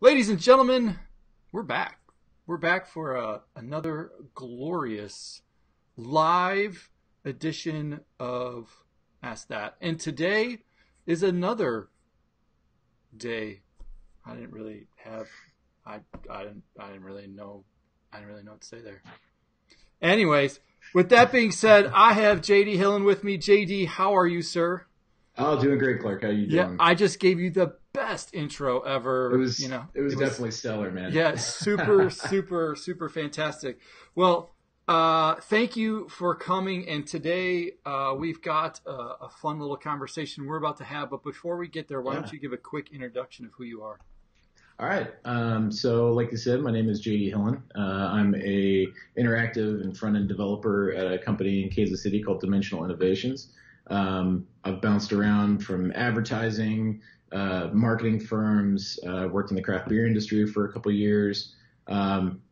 Ladies and gentlemen, we're back. We're back for another glorious live edition of Ask That. And today is another day. I didn't really know what to say there. Anyways, with that being said, I have JD Hillen with me. JD, how are you, sir? Oh, doing great, Clark. How you doing? Yeah, I just gave you the best intro ever. It was definitely stellar, man. Yeah, super fantastic. Well, thank you for coming. And today we've got a fun little conversation we're about to have. But before we get there, why don't you give a quick introduction of who you are? All right. So like you said, my name is JD Hillen. I'm a interactive and front-end developer at a company in Kansas City called Dimensional Innovations. I've bounced around from advertising, marketing firms, worked in the craft beer industry for a couple of years.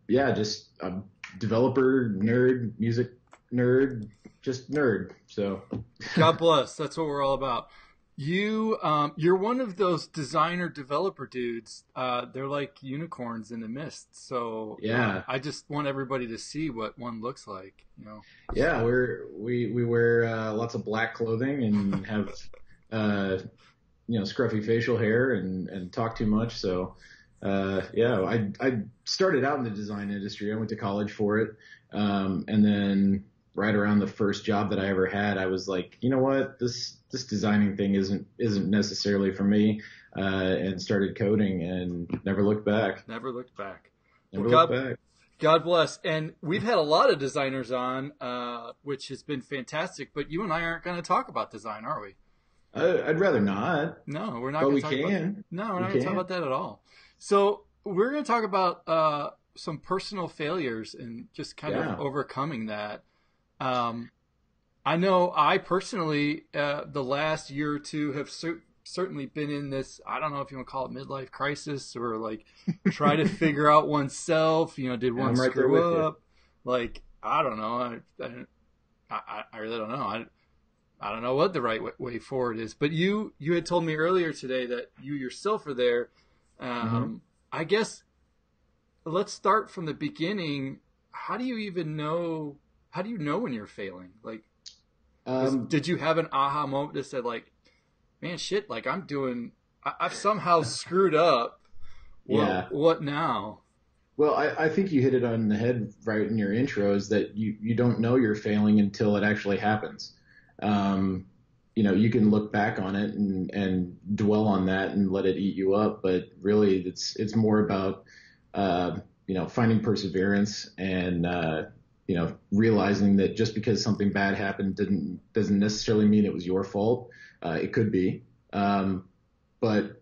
Just a developer, nerd, music nerd, just nerd. So God bless. That's what we're all about. You're one of those designer developer dudes. They're like unicorns in the mist. So yeah, I just want everybody to see what one looks like. Yeah, we wear lots of black clothing and have scruffy facial hair and talk too much. So I started out in the design industry. I went to college for it, and then right around the first job that I ever had, I was like, you know what, this designing thing isn't necessarily for me, and started coding and never looked back. Never looked back. God bless. And we've had a lot of designers on, which has been fantastic. But you and I aren't going to talk about design, are we? I'd rather not. No, we're not. But we can. No, we're not going to talk about that at all. So we're going to talk about some personal failures and just kind of overcoming that. I know I personally, the last year or two have certainly been in this, I don't know if you want to call it midlife crisis or like try to figure out oneself, did one screw up? Like, I don't know. I really don't know. I don't know what the right way forward is, but you had told me earlier today that you yourself are there. I guess let's start from the beginning. How do you know when you're failing? Like, did you have an aha moment that said like, man, shit, like I've somehow screwed up. What now? Well, I think you hit it on the head right in your intro, is that you don't know you're failing until it actually happens. You can look back on it and dwell on that and let it eat you up. But really it's more about, finding perseverance and, realizing that just because something bad happened doesn't necessarily mean it was your fault. It could be, but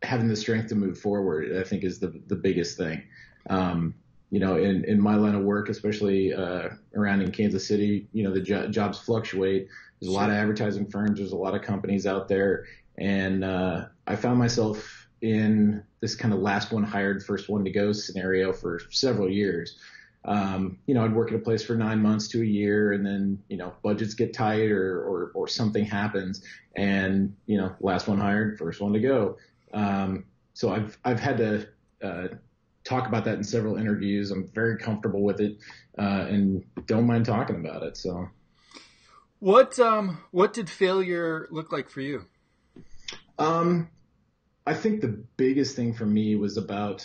having the strength to move forward, I think, is the biggest thing. In my line of work, especially around in Kansas City, the jobs fluctuate. There's a lot of advertising firms. There's a lot of companies out there, and I found myself in this kind of last one hired, first one to go scenario for several years. I'd work at a place for 9 months to a year, and then, budgets get tight or something happens, and, last one hired, first one to go. So I've had to talk about that in several interviews. I'm very comfortable with it, and don't mind talking about it. So what did failure look like for you? I think the biggest thing for me was a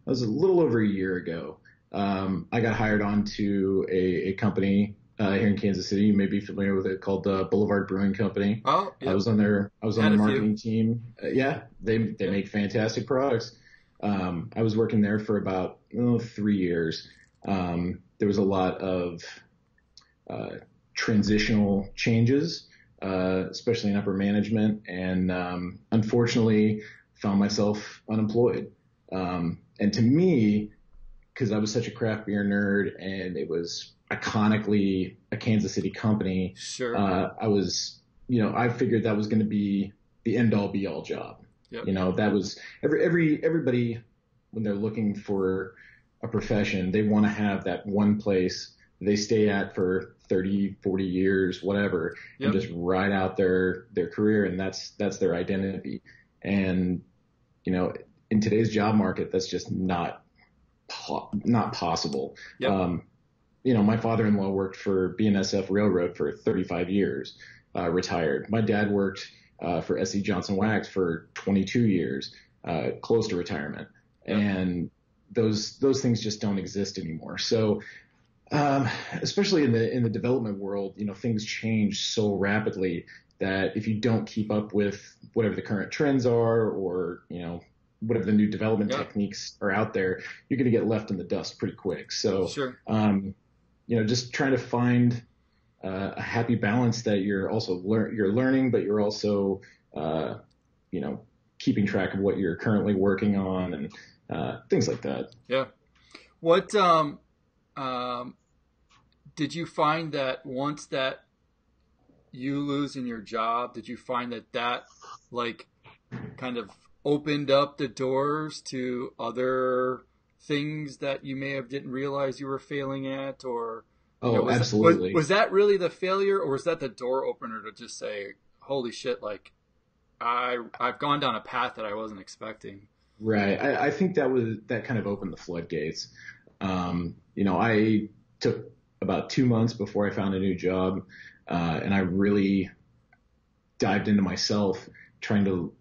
little over a year ago. I got hired on to a company here in Kansas City. You may be familiar with it, called Boulevard Brewing Company. Oh, yeah. I was on their marketing team. They make fantastic products. I was working there for about 3 years. There was a lot of transitional changes, especially in upper management, and unfortunately found myself unemployed. And to me, because I was such a craft beer nerd and it was iconically a Kansas City company, sure. I figured that was going to be the end all be all job. Yep. That was everybody, when they're looking for a profession, they want to have that one place they stay at for 30, 40 years, whatever, yep, and just ride out their career. And that's their identity. And, in today's job market, that's just not possible. Yep. My father-in-law worked for BNSF Railroad for 35 years, retired. My dad worked for SC Johnson Wax for 22 years, close to retirement. Yep. And those things just don't exist anymore. So, especially in the development world, things change so rapidly that if you don't keep up with whatever the current trends are, or, whatever the new development techniques are out there, you're going to get left in the dust pretty quick. So, sure. Just trying to find a happy balance that you're also you're learning, but you're also, keeping track of what you're currently working on and things like that. Yeah. What did you find that once that you lose in your job, did you find that like kind of opened up the doors to other things that you may have didn't realize you were failing at? Or absolutely. Was that really the failure, or was that the door opener to just say, holy shit, like I've gone down a path that I wasn't expecting? Right. I think that kind of opened the floodgates. I took about 2 months before I found a new job, and I really dived into myself, trying to,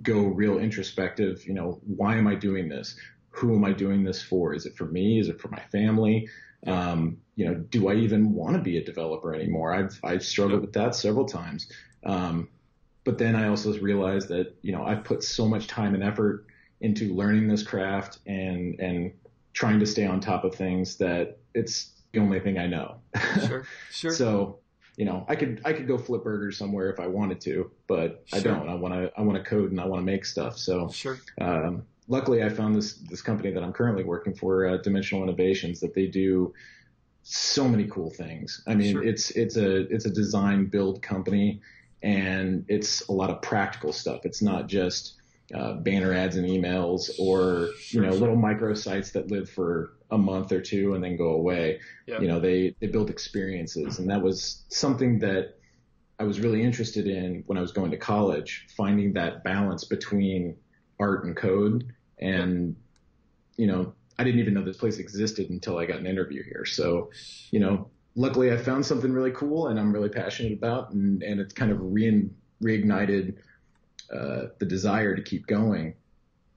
go real introspective. Why am I doing this? Who am I doing this for? Is it for me? Is it for my family? Do I even want to be a developer anymore? I've struggled with that several times. But then I also realized that, I've put so much time and effort into learning this craft and trying to stay on top of things that it's the only thing I know. Sure. So, I could go flip burgers somewhere if I wanted to, but I don't. I want to code and I want to make stuff. So, sure. Luckily I found this company that I'm currently working for, Dimensional Innovations, that they do so many cool things. I mean, sure. It's a design build company, and it's a lot of practical stuff. It's not just banner ads and emails, or little microsites that live for a month or two and then go away. Yeah. They build experiences, and that was something that I was really interested in when I was going to college, finding that balance between art and code. And I didn't even know this place existed until I got an interview here. So luckily I found something really cool and I'm really passionate about, and it's kind of reignited the desire to keep going.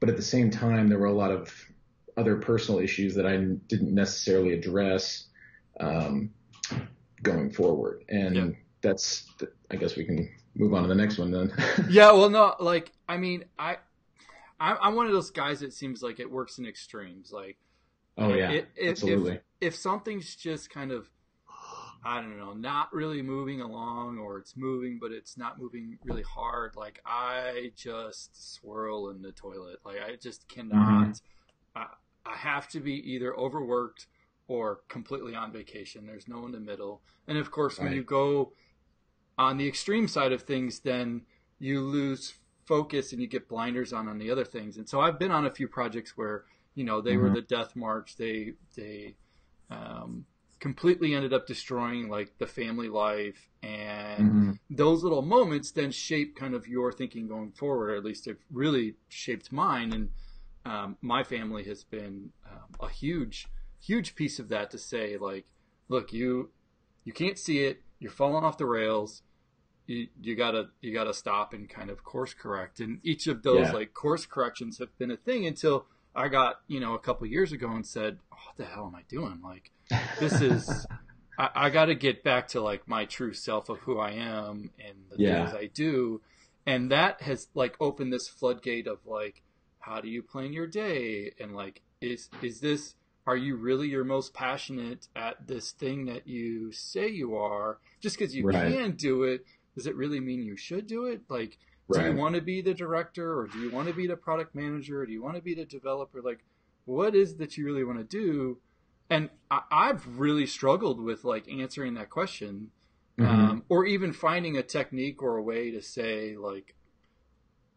But at the same time, there were a lot of other personal issues that I didn't necessarily address going forward. And that's, I guess we can move on to the next one then. Yeah, well, no, like, I mean, I'm one of those guys that seems like it works in extremes. Like, absolutely. If something's just kind of, I don't know, not really moving along, or it's moving, but it's not moving really hard, like I just swirl in the toilet. Like I just cannot, I have to be either overworked or completely on vacation. There's no in the middle. And of course, when you go on the extreme side of things, then you lose focus and you get blinders on the other things. And so I've been on a few projects where, they were the death march. They completely ended up destroying like the family life, and those little moments then shape kind of your thinking going forward, or at least it really shaped mine. And my family has been a huge piece of that, to say like, look, you can't see it, you're falling off the rails, you gotta stop and kind of course correct. And each of those like course corrections have been a thing until I got a couple years ago and said, oh, what the hell am I doing? Like, this is, I got to get back to like my true self of who I am and the things I do. And that has like opened this floodgate of like, how do you plan your day? And like, is this, are you really your most passionate at this thing that you say you are? Just because you can do it, does it really mean you should do it? Like, do you want to be the director, or do you want to be the product manager, or do you want to be the developer? Like, what is that you really want to do? And I've really struggled with like answering that question, or even finding a technique or a way to say like,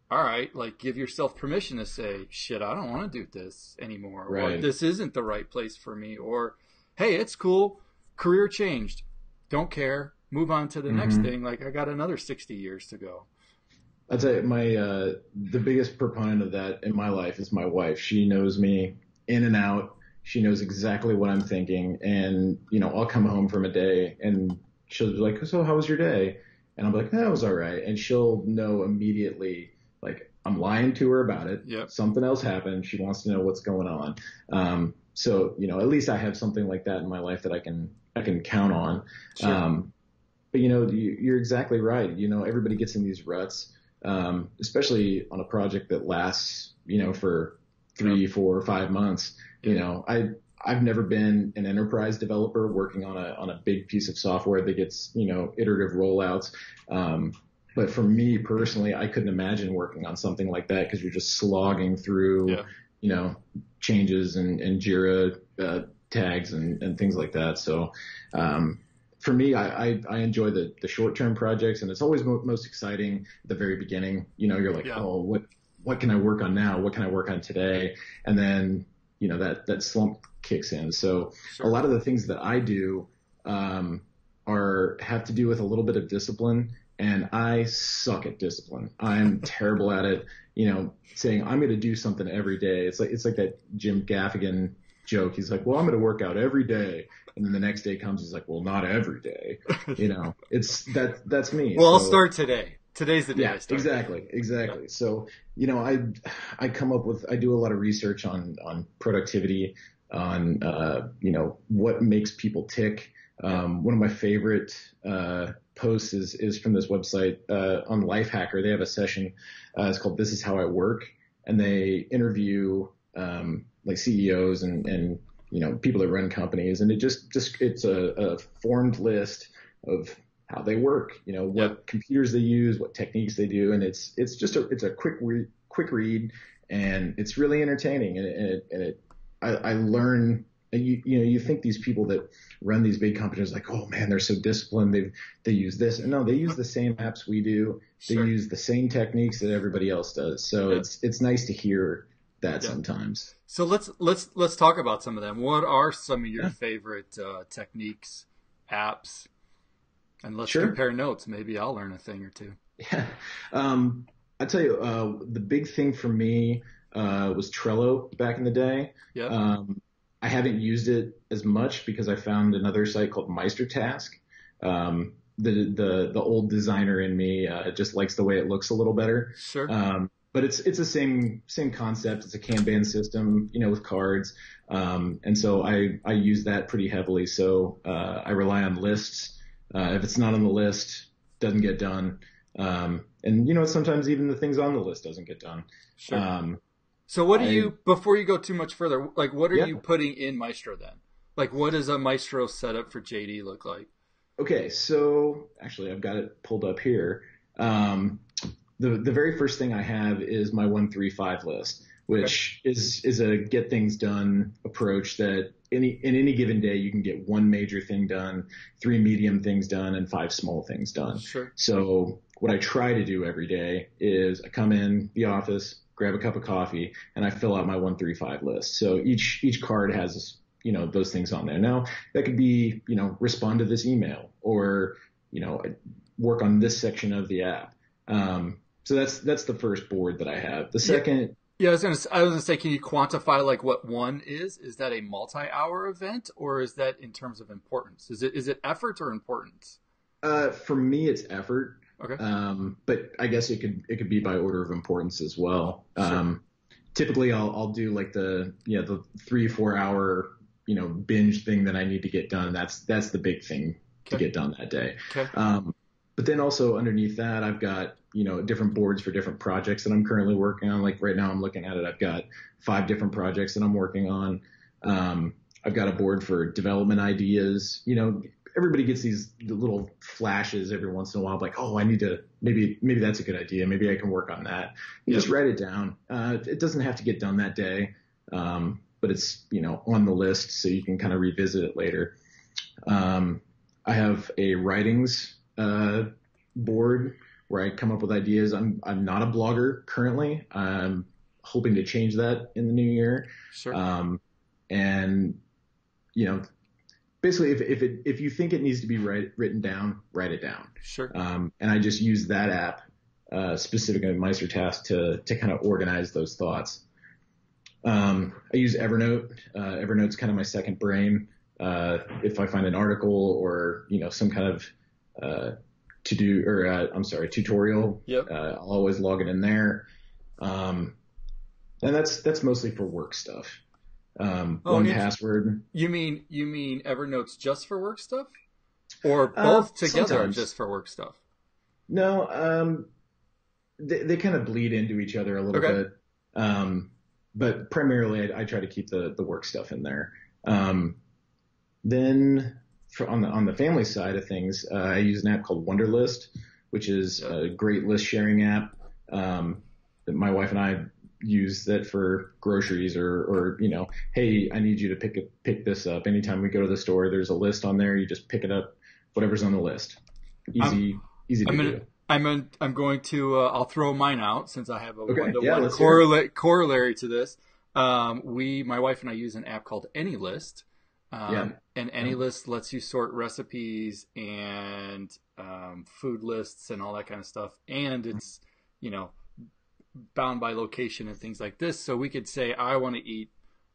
all right, like give yourself permission to say, shit, I don't want to do this anymore. Or this isn't the right place for me. Or, hey, it's cool. Career changed. Don't care. Move on to the next thing. Like I got another 60 years to go. I'd say the biggest proponent of that in my life is my wife. She knows me in and out. She knows exactly what I'm thinking. And, I'll come home from a day and she'll be like, so how was your day? And I'm like, it was all right. And she'll know immediately, like, I'm lying to her about it. Yep. Something else happened. She wants to know what's going on. So, at least I have something like that in my life that I can count on. Sure. But you're exactly right. Everybody gets in these ruts, especially on a project that lasts, for 3, 4, 5 months. I've never been an enterprise developer working on a big piece of software that gets, iterative rollouts. But for me personally, I couldn't imagine working on something like that because you're just slogging through, changes and Jira tags and things like that. So, for me, I enjoy the short-term projects, and it's always most exciting at the very beginning. You're like, oh, what can I work on now? What can I work on today? And then, that slump kicks in. So a lot of the things that I do have to do with a little bit of discipline, and I suck at discipline. I'm terrible at it. Saying I'm going to do something every day. It's like that Jim Gaffigan joke. He's like, well, I'm going to work out every day. And then the next day comes, he's like, well, not every day. That's me. Well, I'll start today. Today's the day I start. Exactly. Yeah. So, I come up with, I do a lot of research on productivity, on, what makes people tick. One of my favorite, posts is from this website, on Lifehacker. They have a session, it's called This Is How I Work. And they interview, like CEOs and people that run companies, and it's a formed list of how they work, what computers they use, what techniques they do, and it's a quick read, and it's really entertaining, and I learn. And you think these people that run these big companies, like, oh man, they're so disciplined. They use this, and no, they use the same apps we do. They use the same techniques that everybody else does. So it's nice to hear that sometimes. So let's talk about some of them. What are some of your favorite techniques, apps? And let's compare notes. Maybe I'll learn a thing or two. Yeah. I tell you, the big thing for me was Trello back in the day. Yeah. I haven't used it as much because I found another site called Maestro. The old designer in me just likes the way it looks a little better. Sure. But it's the same concept. It's a Kanban system, with cards. And so I use that pretty heavily. So I rely on lists. If it's not on the list, doesn't get done. And sometimes even the things on the list doesn't get done. Sure. So what do you, before you go too much further, like what are you putting in Maestro then? Like what does a Maestro setup for JD look like? Okay, so actually I've got it pulled up here. The very first thing I have is my 1-3-5 list, which is a get things done approach that in any given day you can get 1 major thing done, 3 medium things done, and 5 small things done. Sure. So what I try to do every day is I come in the office, grab a cup of coffee, and I fill out my 1-3-5 list. So each card has, those things on there. Now that could be, respond to this email or, work on this section of the app. So that's the first board that I have. The second. Yeah, I was gonna say, can you quantify like what one is? Is that a multi-hour event, or is that in terms of importance? Is it effort or importance? For me, it's effort. Okay. But I guess it could be by order of importance as well. Sure. Typically I'll do like the 3-4 hour, binge thing that I need to get done. That's the big thing to get done that day. Okay. But then also underneath that, I've got, different boards for different projects that I'm currently working on. Like right now I'm looking at it. I've got 5 different projects that I'm working on. I've got a board for development ideas. Everybody gets these little flashes every once in a while, like, oh, I need to, maybe that's a good idea. Maybe I can work on that. You just write it down. It doesn't have to get done that day. But it's, on the list so you can kind of revisit it later. I have a writings, board where I come up with ideas. I'm not a blogger currently. I'm hoping to change that in the new year. Sure. And basically if you think it needs to be written down, write it down. Sure. And I just use that app specific Maestro task to kind of organize those thoughts. I use Evernote. Evernote's kind of my second brain. If I find an article or, some kind of tutorial, Yep. I'll always log it in there. And that's mostly for work stuff. One Password. You mean Evernote's just for work stuff, or both together sometimes. just for work stuff? No, they kind of bleed into each other a little bit. But primarily I try to keep the work stuff in there. Then on the family side of things, I use an app called Wunderlist, which is a great list sharing app. That my wife and I use that for groceries or hey, I need you to pick this up. Anytime we go to the store, there's a list on there. You just pick it up, whatever's on the list. Easy to do. I'm going to I'll throw mine out since I have a one-to-one corollary to this. My wife and I use an app called AnyList. And AnyList lets you sort recipes and food lists and all that kind of stuff. And it's, bound by location and things like this. So we could say, I want to eat,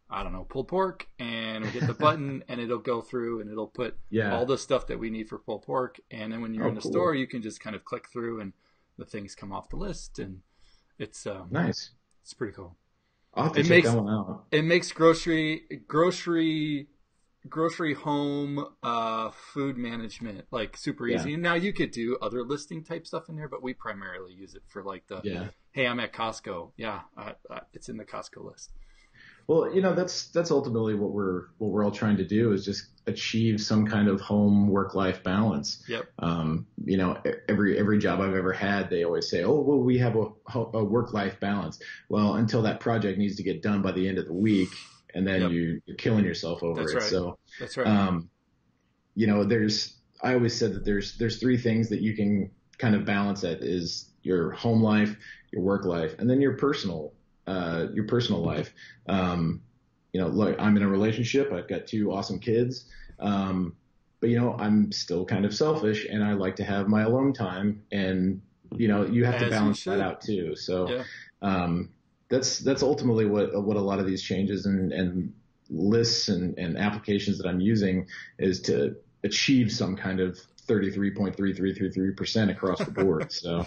I don't know, pulled pork, and we hit the button and it'll go through and it'll put all the stuff that we need for pulled pork. And then when you're in the store, you can just kind of click through and the things come off the list. And it's nice. It's pretty cool. I'll have to check that one out. It makes grocery home food management like super easy. Now you could do other listing type stuff in there, but we primarily use it for like hey, I'm at Costco. It's in the Costco list. Well, that's ultimately what we're all trying to do is just achieve some kind of home work-life balance. Yep. Every job I've ever had, they always say, oh, well, we have a work-life balance. Well, until that project needs to get done by the end of the week, and then you're killing yourself over it. Right. So that's right. I always said that there's three things that you can kind of balance it is your home life, your work life, and then your personal life. Look, I'm in a relationship. I've got two awesome kids. But I'm still kind of selfish and I like to have my alone time and, you have to balance that out too. So, that's ultimately what a lot of these changes and lists and applications that I'm using is to achieve some kind of 33.3333% across the board. So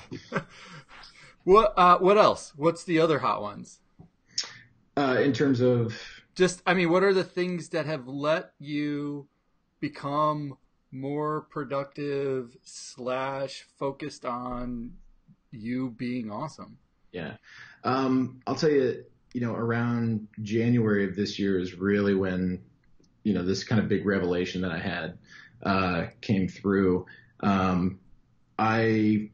what else? What's the other hot ones? In terms of what are the things that have let you become more productive / focused on you being awesome? Yeah. I'll tell you, around January of this year is really when, this kind of big revelation that I had, came through. I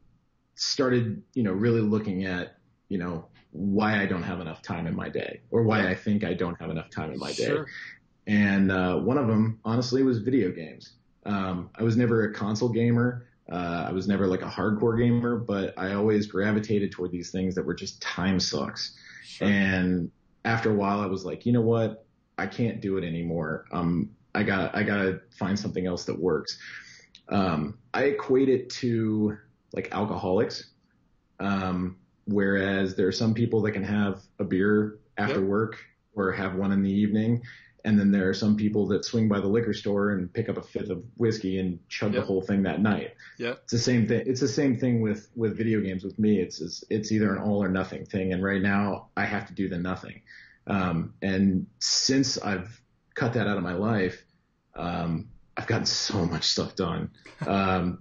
started, really looking at, why I don't have enough time in my day or why I think I don't have enough time in my day. And, one of them honestly was video games. I was never a console gamer. I was never like a hardcore gamer, but I always gravitated toward these things that were just time sucks. Sure. And after a while I was like, you know what? I can't do it anymore. I gotta find something else that works. I equate it to like alcoholics. Whereas there are some people that can have a beer after work or have one in the evening. And then there are some people that swing by the liquor store and pick up a fifth of whiskey and chug the whole thing that night. Yeah. It's the same thing. It's the same thing with video games with me. It's either an all or nothing thing. And right now I have to do the nothing. And since I've cut that out of my life, I've gotten so much stuff done.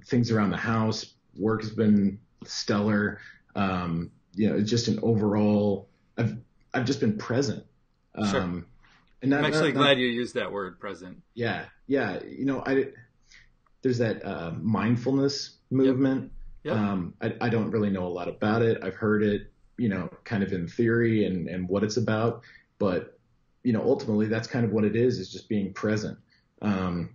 Things around the house, work has been stellar. It's just an overall, I've just been present. Sure. And I'm actually glad you used that word, present. Yeah. Yeah. There's that, mindfulness movement. Yep. I don't really know a lot about it. I've heard it, kind of in theory and what it's about, but, ultimately that's kind of what it is just being present. One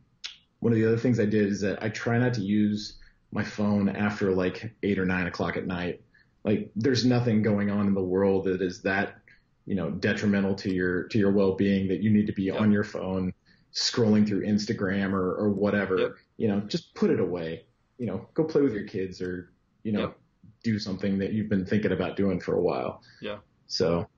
of the other things I did is that I try not to use my phone after like 8 or 9 o'clock at night. Like there's nothing going on in the world that is that, detrimental to your well-being that you need to be on your phone scrolling through Instagram or whatever. Just put it away. Go play with your kids or, do something that you've been thinking about doing for a while. Yeah. So.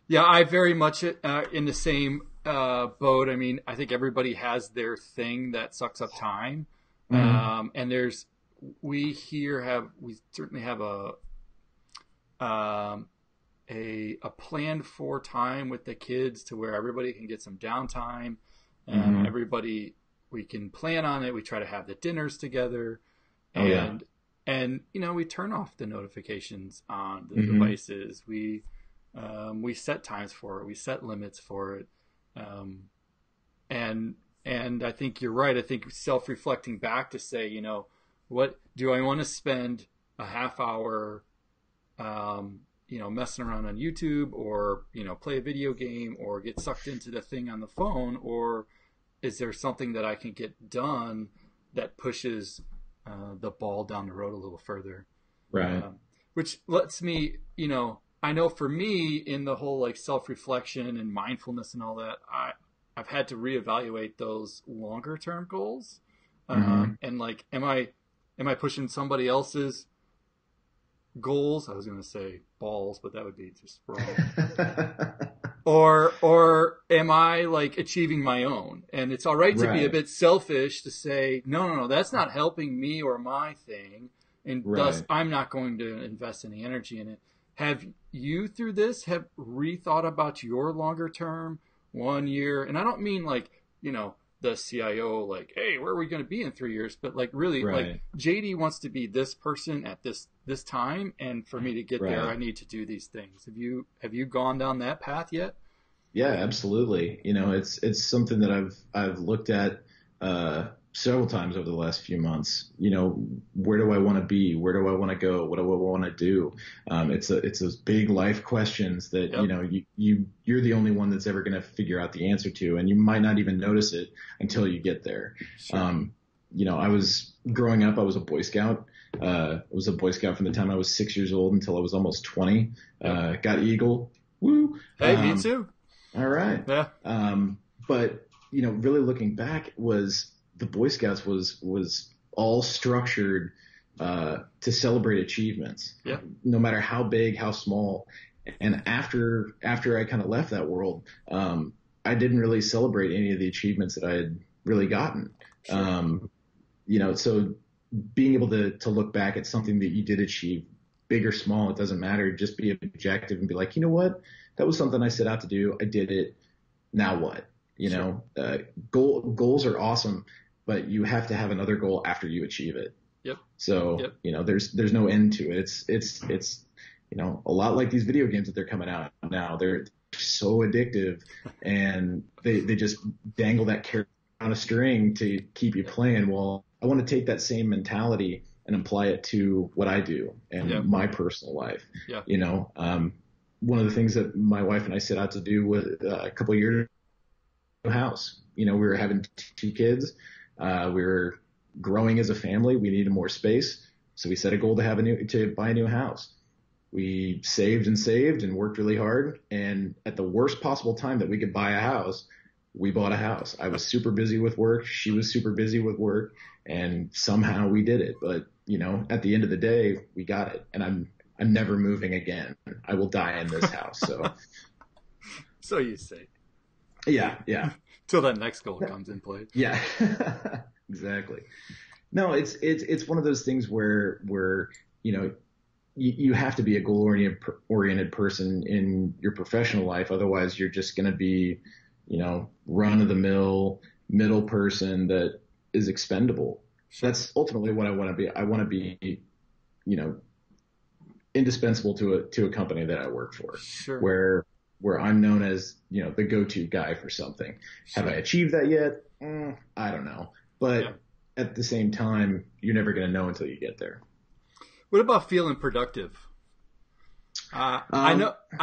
Yeah, I very much in the same boat. I mean, I think everybody has their thing that sucks up time. And we certainly have a planned for time with the kids to where everybody can get some downtime. Everybody, we can plan on it. We try to have the dinners together, and we turn off the notifications on the devices. We set times for it. We set limits for it. And I think you're right. I think self-reflecting back to say, what do I want to spend a half hour, messing around on YouTube, or, play a video game, or get sucked into the thing on the phone, or is there something that I can get done that pushes the ball down the road a little further? Right. Which lets me, I know for me in the whole like self-reflection and mindfulness and all that, I've had to reevaluate those longer term goals. And like, am I pushing somebody else's goals? I was going to say balls, but that would be just wrong. or am I like achieving my own? And it's all right to be a bit selfish to say, no, that's not helping me or my thing. And thus I'm not going to invest any energy in it. Have you through this have rethought about your longer term 1 year? And I don't mean like, the CIO, like, hey, where are we going to be in 3 years? But like really like JD wants to be this person at this time. And for me to get there, I need to do these things. Have you gone down that path yet? Yeah, absolutely. It's something that I've looked at, several times over the last few months. Where do I want to be? Where do I want to go? What do I want to do? It's those big life questions that, you're the only one that's ever going to figure out the answer to, and you might not even notice it until you get there. Sure. I was growing up, I was a Boy Scout. I was a Boy Scout from the time I was 6 years old until I was almost 20. Got Eagle. Woo. Hey, me too. All right. Yeah. But, really looking back, the Boy Scouts was all structured to celebrate achievements, no matter how big, how small. And after I kind of left that world, I didn't really celebrate any of the achievements that I had really gotten. Sure. So being able to look back at something that you did achieve, big or small, it doesn't matter. Just be objective and be like, you know what? That was something I set out to do. I did it. Now what? Goals are awesome, but you have to have another goal after you achieve it. Yep. So, there's no end to it. It's a lot like these video games that they're coming out now. They're so addictive, and they just dangle that carrot on a string to keep you playing. Well, I want to take that same mentality and apply it to what I do and my personal life. Yeah. One of the things that my wife and I set out to do was a couple of years ago, house. We were having 2 kids. We were growing as a family. We needed more space. So we set a goal to buy a new house. We saved and worked really hard. And at the worst possible time that we could buy a house, we bought a house. I was super busy with work. She was super busy with work, and somehow we did it. But, at the end of the day, we got it. And I'm never moving again. I will die in this house. So, so you say. Yeah. Till that next goal comes in play. Yeah, exactly. No, it's one of those things where you have to be a goal-oriented person in your professional life. Otherwise, you're just going to be, run-of-the-mill middle person that is expendable. That's ultimately what I want to be. I want to be, indispensable to a company that I work for. Sure. Where I'm known as, the go-to guy for something. Sure. Have I achieved that yet? I don't know. But at the same time, you're never going to know until you get there. What about feeling productive? I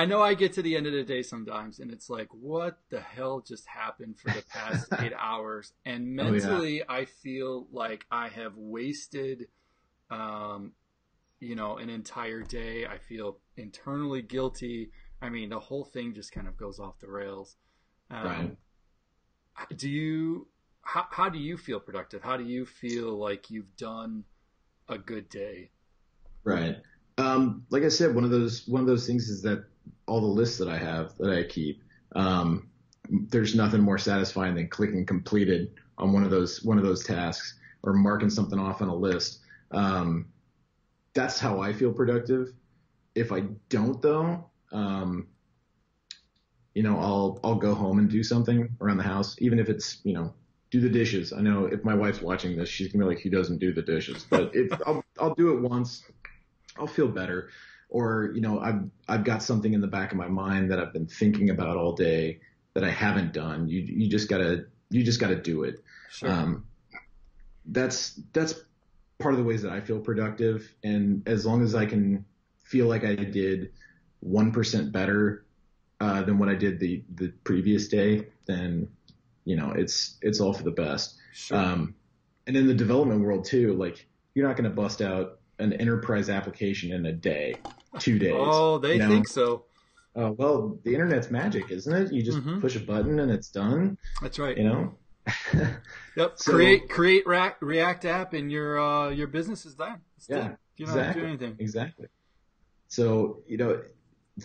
know I get to the end of the day sometimes and it's like, what the hell just happened for the past 8 hours? And mentally, I feel like I have wasted, an entire day. I feel internally guilty. I mean, the whole thing just kind of goes off the rails. Right. How do you feel productive? How do you feel like you've done a good day? Right. Like I said, one of those things is that all the lists that I have that I keep, there's nothing more satisfying than clicking completed on one of those tasks or marking something off on a list. That's how I feel productive. If I don't though, I'll go home and do something around the house, even if it's, do the dishes. I know if my wife's watching this, she's gonna be like, he doesn't do the dishes, but if I'll do it once, I'll feel better. Or, I've got something in the back of my mind that I've been thinking about all day that I haven't done. You just gotta do it. Sure. That's part of the ways that I feel productive. And as long as I can feel like I did 1% better than what I did the previous day, then it's all for the best. Sure. And in the development world too, like you're not going to bust out an enterprise application in a day, 2 days. Oh, they think so. Well, the internet's magic, isn't it? You just push a button and it's done. That's right. Yep. So, create React app and your business is done. It's done. You don't have to do anything. Exactly. So,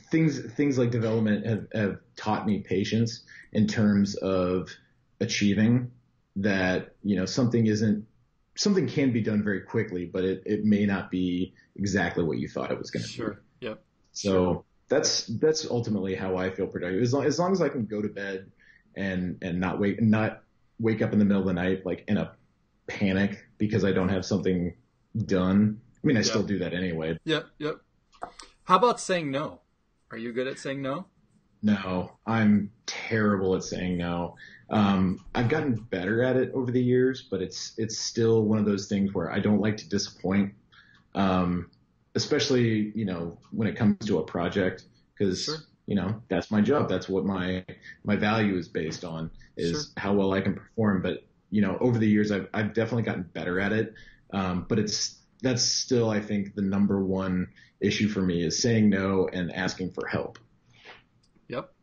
things like development have taught me patience in terms of achieving that, something can be done very quickly, but it may not be exactly what you thought it was going to be. Sure. Yep. So that's ultimately how I feel productive. As long as I can go to bed and not wake up in the middle of the night, like in a panic because I don't have something done. I mean, I still do that anyway. Yep. How about saying no? Are you good at saying no? No, I'm terrible at saying no. I've gotten better at it over the years, but it's still one of those things where I don't like to disappoint. Especially, when it comes to a project, because, that's my job. That's what my value is based on, is how well I can perform. But, over the years, I've definitely gotten better at it. But that's still, I think, the number one issue for me is saying no and asking for help. Yep.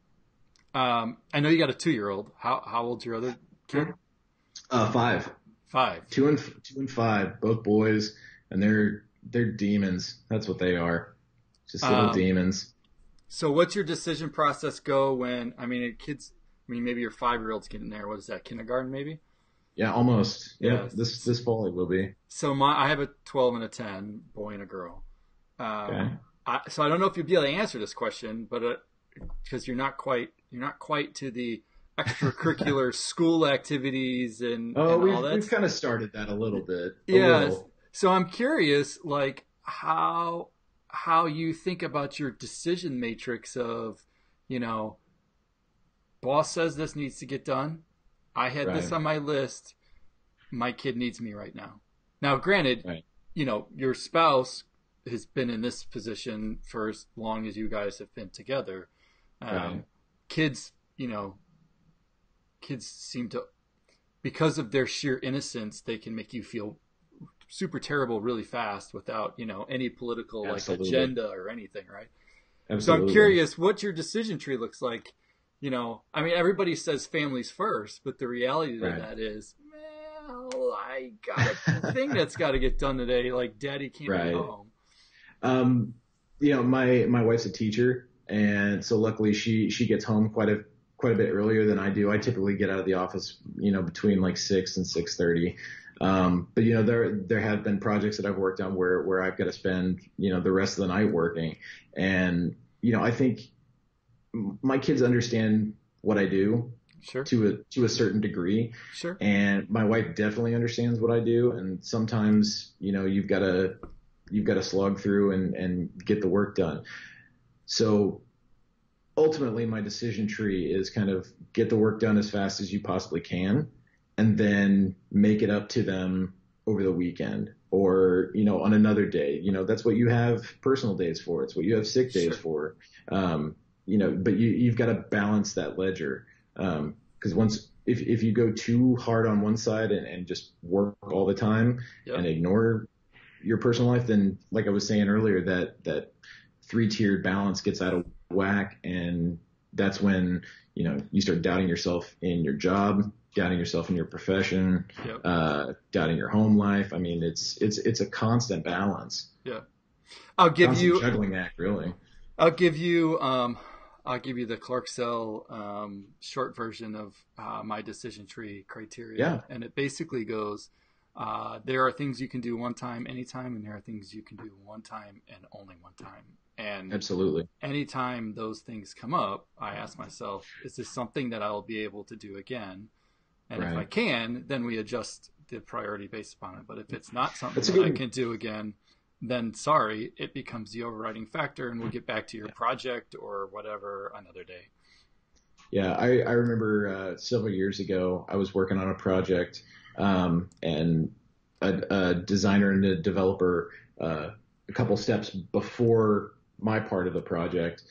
I know you got a 2-year-old. How old's your other kid? 5. 5. 2 and 5, both boys, and they're demons. That's what they are. Just little demons. So what's your decision process go when, maybe your 5-year-old's getting there. What is that, kindergarten maybe? Yeah, almost. Yeah, this fall it will be. So I have a 12 and a 10, boy and a girl. Okay. So I don't know if you'll be able to answer this question, but because you're not quite to the extracurricular school activities and all that. We've kind of started that a little bit. So I'm curious, like how you think about your decision matrix of, boss says this needs to get done. I had this on my list. My kid needs me right now. Now, granted, your spouse has been in this position for as long as you guys have been together. Kids seem to, because of their sheer innocence, they can make you feel super terrible really fast without, any political agenda or anything, right? Absolutely. So I'm curious what your decision tree looks like. Everybody says families first, but the reality of that is, I got a thing that's got to get done today. Like, Daddy can't be home. My wife's a teacher, and so luckily she gets home quite a bit earlier than I do. I typically get out of the office, between like 6 and 6:30. But there have been projects that I've worked on where I've got to spend, the rest of the night working. And, I think my kids understand what I do to a certain degree. Sure. And my wife definitely understands what I do. And sometimes, you've got to slog through and get the work done. So ultimately my decision tree is kind of get the work done as fast as you possibly can, and then make it up to them over the weekend or, on another day. That's what you have personal days for. It's what you have sick days for. But you've got to balance that ledger. Because if you go too hard on one side and just work all the time and ignore your personal life, then like I was saying earlier, that 3-tiered balance gets out of whack. And that's when, you start doubting yourself in your job, doubting yourself in your profession, Yep. Doubting your home life. I mean, it's a constant balance. Yeah. I'll give Constant you juggling act, really. I'll give you the Clarksell short version of my decision tree criteria, Yeah, and it basically goes: there are things you can do one time, anytime, and there are things you can do one time and only one time. And absolutely. anytime those things come up, I ask myself, is this something that I'll be able to do again? And if I Right. can, then we adjust the priority based upon it. But if it's not something That's a that I good. can do again, then sorry, it becomes the overriding factor, and we'll get back to your project or whatever another day. Yeah, I remember several years ago, I was working on a project, and a designer and a developer, a couple steps before my part of the project,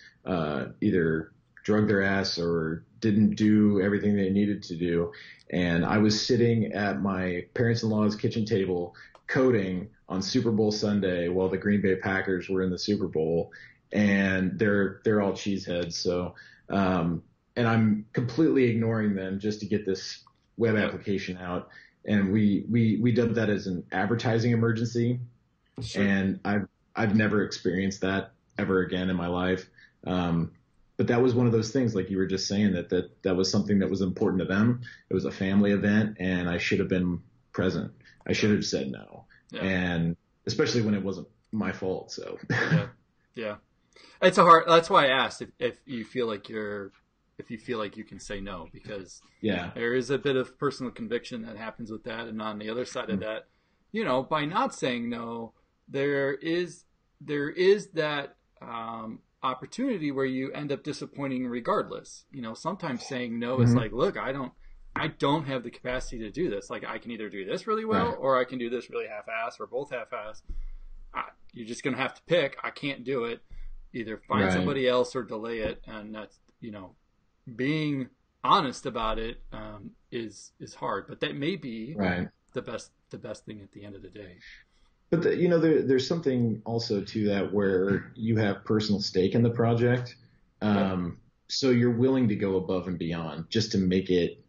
either drug their ass or didn't do everything they needed to do. And I was sitting at my parents-in-law's kitchen table coding on Super Bowl Sunday while the Green Bay Packers were in the Super Bowl, and they're all cheeseheads. So, and I'm completely ignoring them just to get this web Yep. application out. And we dubbed that as an advertising emergency. Sure. And I've never experienced that ever again in my life. But that was one of those things, like you were just saying, that was something that was important to them. It was a family event, and I should have been present. I should have said no, Yeah. and especially when it wasn't my fault. So Yeah. Yeah. It's a hard. That's why I asked if you feel like you can say no, because yeah, there is a bit of personal conviction that happens with that. And on the other side of that, by not saying no, there is that opportunity where you end up disappointing regardless. Sometimes saying no is like, look, I don't have the capacity to do this. Like, I can either do this really well, right, or I can do this really half-ass, or both half-ass. You're just going to have to pick. I can't do it. Either find right, somebody else or delay it. And that's, being honest about it is hard, but that may be right. the best thing at the end of the day. But there's something also to that where you have personal stake in the project. Yep. So you're willing to go above and beyond just to make it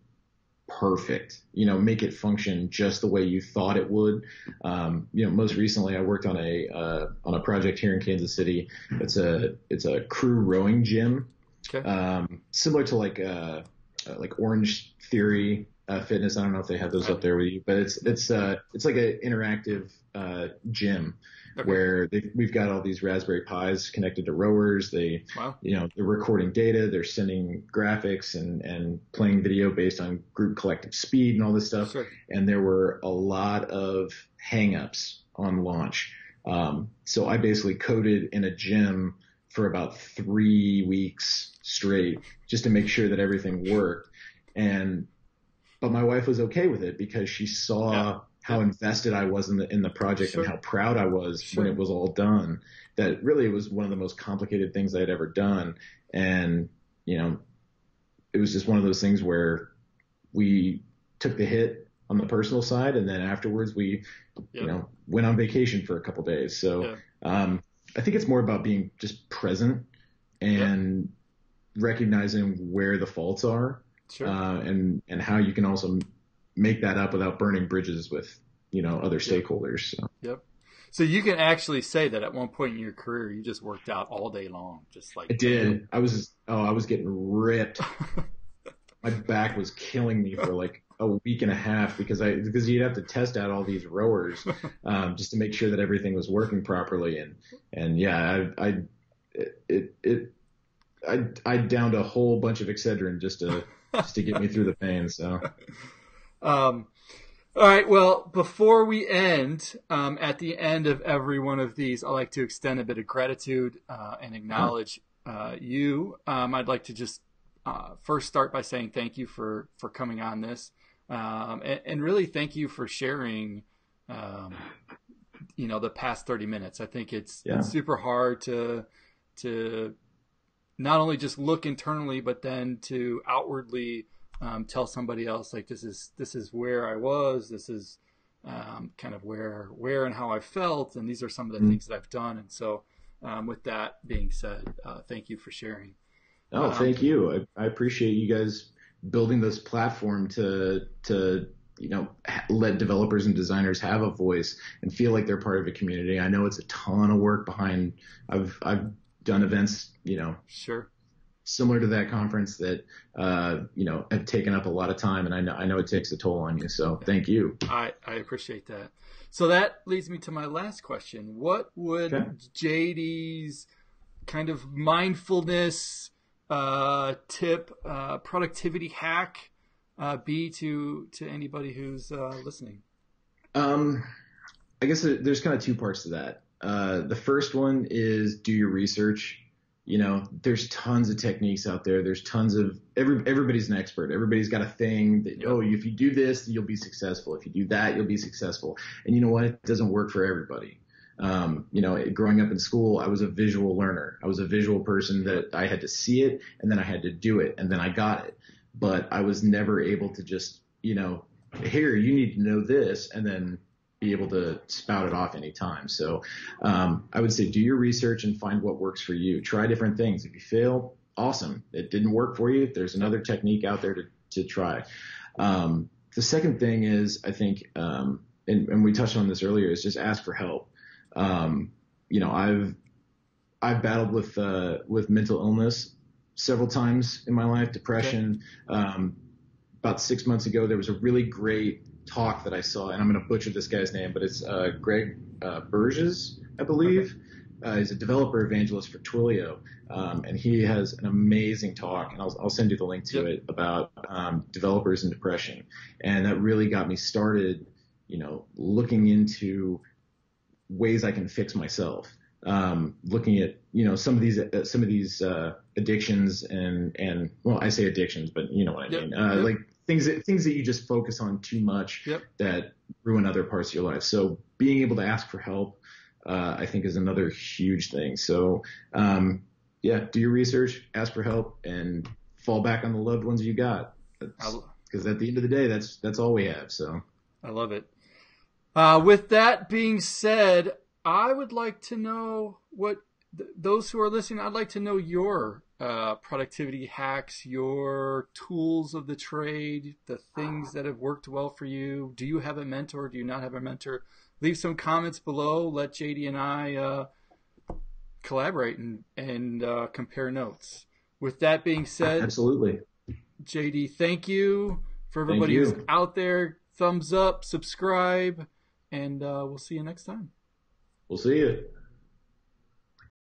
perfect, make it function just the way you thought it would. Most recently I worked on a project here in Kansas City. It's a crew rowing gym, Okay. similar to like Orange Theory Fitness. I don't know if they have those up there with you, but it's like an interactive gym Okay. where we've got all these Raspberry Pis connected to rowers. Wow. They're recording data, they're sending graphics and playing video based on group collective speed and all this stuff. Sure. And there were a lot of hangups on launch. So I basically coded in a gym for about 3 weeks straight just to make sure that everything worked. But my wife was okay with it because she saw how invested I was in the project Sure. and how proud I was when it was all done. That really it was one of the most complicated things I had ever done. And, it was just one of those things where we took the hit on the personal side. And then afterwards we, went on vacation for a couple days. So, I think it's more about being just present and recognizing where the faults are. Sure. And how you can also make that up without burning bridges with, other stakeholders. So. Yep. So you can actually say that at one point in your career, you just worked out all day long, just like I did. I was getting ripped. My back was killing me for like a week and a half because you'd have to test out all these rowers, just to make sure that everything was working properly. And yeah, I downed a whole bunch of Excedrin just to get me through the pain. So, all right. Well, before we end, at the end of every one of these, I like to extend a bit of gratitude and acknowledge you. I'd like to just first start by saying thank you for coming on this, and really thank you for sharing, the past 30 minutes. I think it's super hard to not only just look internally, but then to outwardly tell somebody else, like, this is where I was, this is kind of where and how I felt, and these are some of the things that I've done. And so with that being said, thank you for sharing. Oh, thank you. I appreciate you guys building this platform to let developers and designers have a voice and feel like they're part of a community. I know it's a ton of work behind. I've done events, sure, similar to that conference that have taken up a lot of time, and I know it takes a toll on you. So thank you. I appreciate that. So that leads me to my last question. What would JD's kind of mindfulness tip, productivity hack be to anybody who's listening? I guess there's kind of two parts to that. The first one is do your research. There's tons of techniques out there. There's tons of everybody's an expert. Everybody's got a thing that, if you do this, you'll be successful. If you do that, you'll be successful. And you know what? It doesn't work for everybody. Growing up in school, I was a visual learner. I was a visual person that I had to see it and then I had to do it and then I got it. But I was never able to just, here, you need to know this and then be able to spout it off anytime. So I would say do your research and find what works for you. Try different things. If you fail, awesome. It didn't work for you. There's another technique out there to try. The second thing is, I think, and we touched on this earlier, is just ask for help. I've battled with mental illness several times in my life, depression. About 6 months ago, there was a really great talk that I saw, and I'm going to butcher this guy's name, but it's Greg Burgess, I believe. He's a developer evangelist for Twilio, and he has an amazing talk, and I'll send you the link to it, about developers and depression. And that really got me started, looking into ways I can fix myself. Looking at some of these addictions and well, I say addictions, but you know what I mean. Like things that you just focus on too much that ruin other parts of your life. So being able to ask for help, I think, is another huge thing. So do your research, ask for help, and fall back on the loved ones you got. Because at the end of the day, that's all we have. So I love it. With that being said, I would like to know what those who are listening, I'd like to know your productivity hacks, your tools of the trade, the things that have worked well for you. Do you have a mentor? Do you not have a mentor? Leave some comments below. Let JD and I collaborate and compare notes. With that being said, absolutely, JD, thank you. For everybody who's out there, thumbs up, subscribe, and we'll see you next time. We'll see you.